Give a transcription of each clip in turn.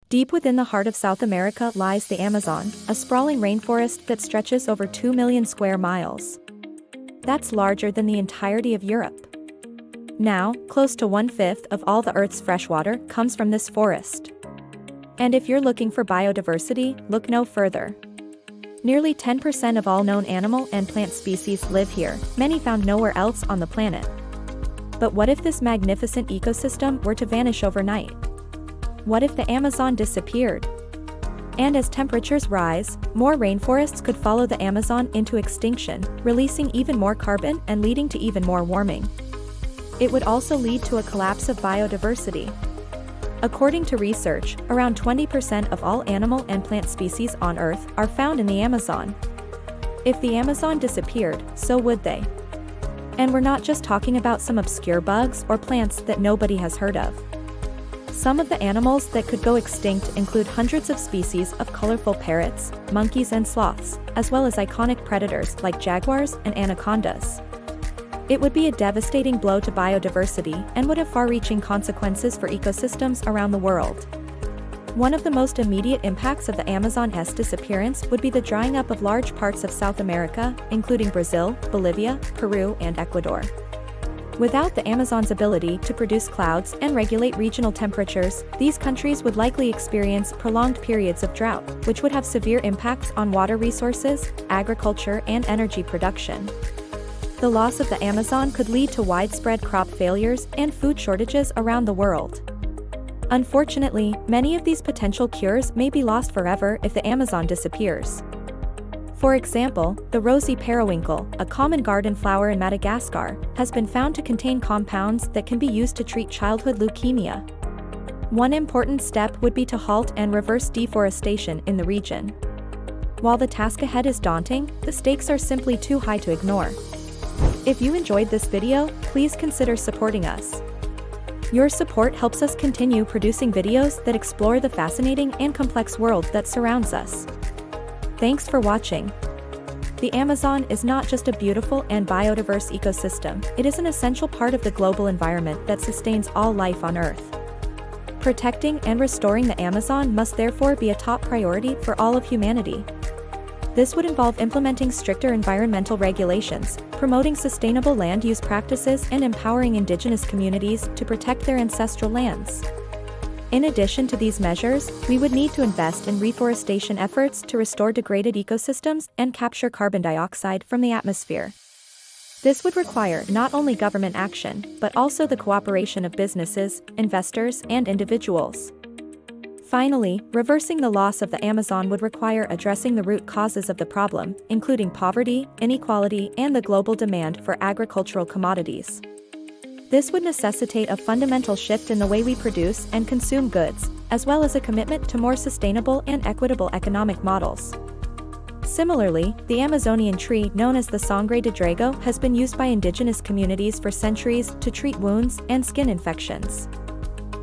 Deep within the heart of South America lies the Amazon, a sprawling rainforest that stretches over 2 million square miles. That's larger than the entirety of Europe. Now, close to 1/5 of all the Earth's freshwater comes from this forest. And if you're looking for biodiversity, look no further. Nearly 10% of all known animal and plant species live here, many found nowhere else on the planet. But what if this magnificent ecosystem were to vanish overnight? What if the Amazon disappeared? And as temperatures rise, more rainforests could follow the Amazon into extinction, releasing even more carbon and leading to even more warming. It would also lead to a collapse of biodiversity. According to research, around 20% of all animal and plant species on Earth are found in the Amazon. If the Amazon disappeared, so would they. And we're not just talking about some obscure bugs or plants that nobody has heard of. Some of the animals that could go extinct include hundreds of species of colorful parrots, monkeys and sloths, as well as iconic predators like jaguars and anacondas. It would be a devastating blow to biodiversity and would have far-reaching consequences for ecosystems around the world. One of the most immediate impacts of the Amazon's disappearance would be the drying up of large parts of South America, including Brazil, Bolivia, Peru, and Ecuador. Without the Amazon's ability to produce clouds and regulate regional temperatures, these countries would likely experience prolonged periods of drought, which would have severe impacts on water resources, agriculture, and energy production. The loss of the Amazon could lead to widespread crop failures and food shortages around the world. Unfortunately, many of these potential cures may be lost forever if the Amazon disappears. For example, the rosy periwinkle, a common garden flower in Madagascar, has been found to contain compounds that can be used to treat childhood leukemia. One important step would be to halt and reverse deforestation in the region. While the task ahead is daunting, the stakes are simply too high to ignore. If you enjoyed this video, please consider supporting us. Your support helps us continue producing videos that explore the fascinating and complex world that surrounds us. Thanks for watching. The Amazon is not just a beautiful and biodiverse ecosystem, it is an essential part of the global environment that sustains all life on Earth. Protecting and restoring the Amazon must therefore be a top priority for all of humanity. This would involve implementing stricter environmental regulations, promoting sustainable land use practices, and empowering indigenous communities to protect their ancestral lands. In addition to these measures, we would need to invest in reforestation efforts to restore degraded ecosystems and capture carbon dioxide from the atmosphere. This would require not only government action, but also the cooperation of businesses, investors, and individuals. Finally, reversing the loss of the Amazon would require addressing the root causes of the problem, including poverty, inequality, and the global demand for agricultural commodities. This would necessitate a fundamental shift in the way we produce and consume goods, as well as a commitment to more sustainable and equitable economic models. Similarly, the Amazonian tree known as the Sangre de Drago has been used by indigenous communities for centuries to treat wounds and skin infections.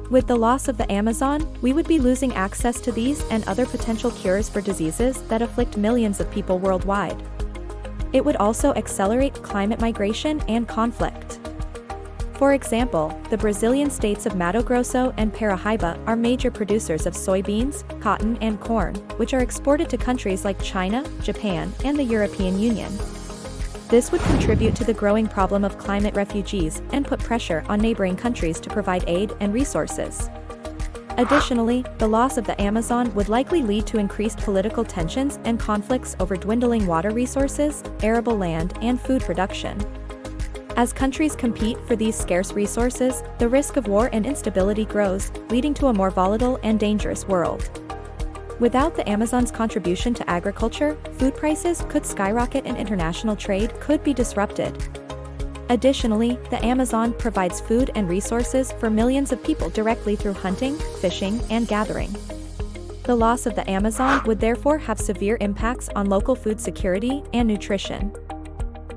With the loss of the Amazon, we would be losing access to these and other potential cures for diseases that afflict millions of people worldwide. It would also accelerate climate migration and conflict. For example, the Brazilian states of Mato Grosso and Paraíba are major producers of soybeans, cotton, and corn, which are exported to countries like China, Japan, and the European Union. This would contribute to the growing problem of climate refugees and put pressure on neighboring countries to provide aid and resources. Additionally, the loss of the Amazon would likely lead to increased political tensions and conflicts over dwindling water resources, arable land, and food production. As countries compete for these scarce resources, the risk of war and instability grows, leading to a more volatile and dangerous world. Without the Amazon's contribution to agriculture, food prices could skyrocket and international trade could be disrupted. Additionally, the Amazon provides food and resources for millions of people directly through hunting, fishing, and gathering. The loss of the Amazon would therefore have severe impacts on local food security and nutrition.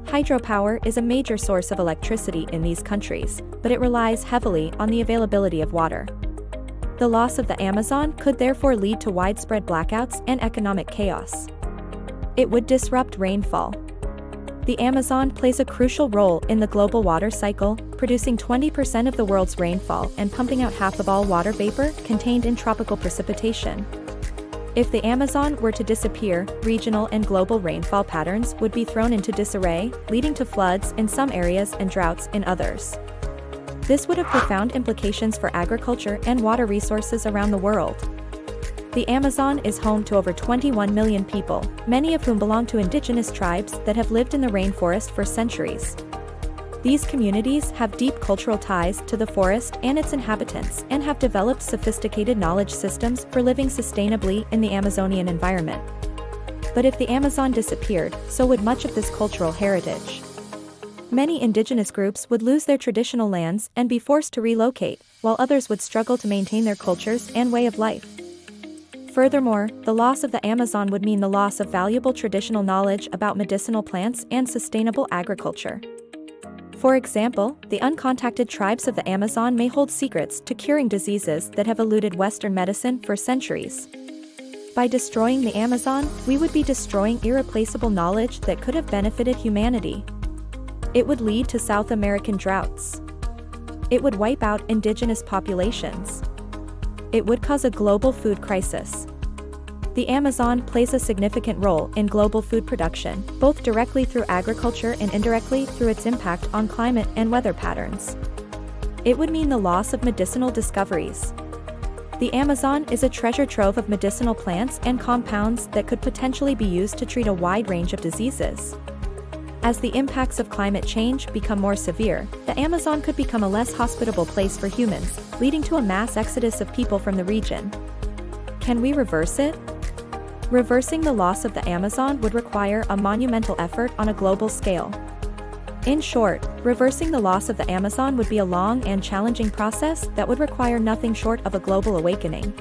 Hydropower is a major source of electricity in these countries, but it relies heavily on the availability of water. The loss of the Amazon could therefore lead to widespread blackouts and economic chaos. It would disrupt rainfall. The Amazon plays a crucial role in the global water cycle, producing 20% of the world's rainfall and pumping out half of all water vapor contained in tropical precipitation. If the Amazon were to disappear, regional and global rainfall patterns would be thrown into disarray, leading to floods in some areas and droughts in others. This would have profound implications for agriculture and water resources around the world. The Amazon is home to over 21 million people, many of whom belong to indigenous tribes that have lived in the rainforest for centuries. These communities have deep cultural ties to the forest and its inhabitants and have developed sophisticated knowledge systems for living sustainably in the Amazonian environment. But if the Amazon disappeared, so would much of this cultural heritage. Many indigenous groups would lose their traditional lands and be forced to relocate, while others would struggle to maintain their cultures and way of life. Furthermore, the loss of the Amazon would mean the loss of valuable traditional knowledge about medicinal plants and sustainable agriculture. For example, the uncontacted tribes of the Amazon may hold secrets to curing diseases that have eluded Western medicine for centuries. By destroying the Amazon, we would be destroying irreplaceable knowledge that could have benefited humanity. It would lead to South American droughts. It would wipe out indigenous populations. It would cause a global food crisis. The Amazon plays a significant role in global food production, both directly through agriculture and indirectly through its impact on climate and weather patterns. It would mean the loss of medicinal discoveries. The Amazon is a treasure trove of medicinal plants and compounds that could potentially be used to treat a wide range of diseases. As the impacts of climate change become more severe, the Amazon could become a less hospitable place for humans, leading to a mass exodus of people from the region. Can we reverse it? Reversing the loss of the Amazon would require a monumental effort on a global scale. In short, reversing the loss of the Amazon would be a long and challenging process that would require nothing short of a global awakening.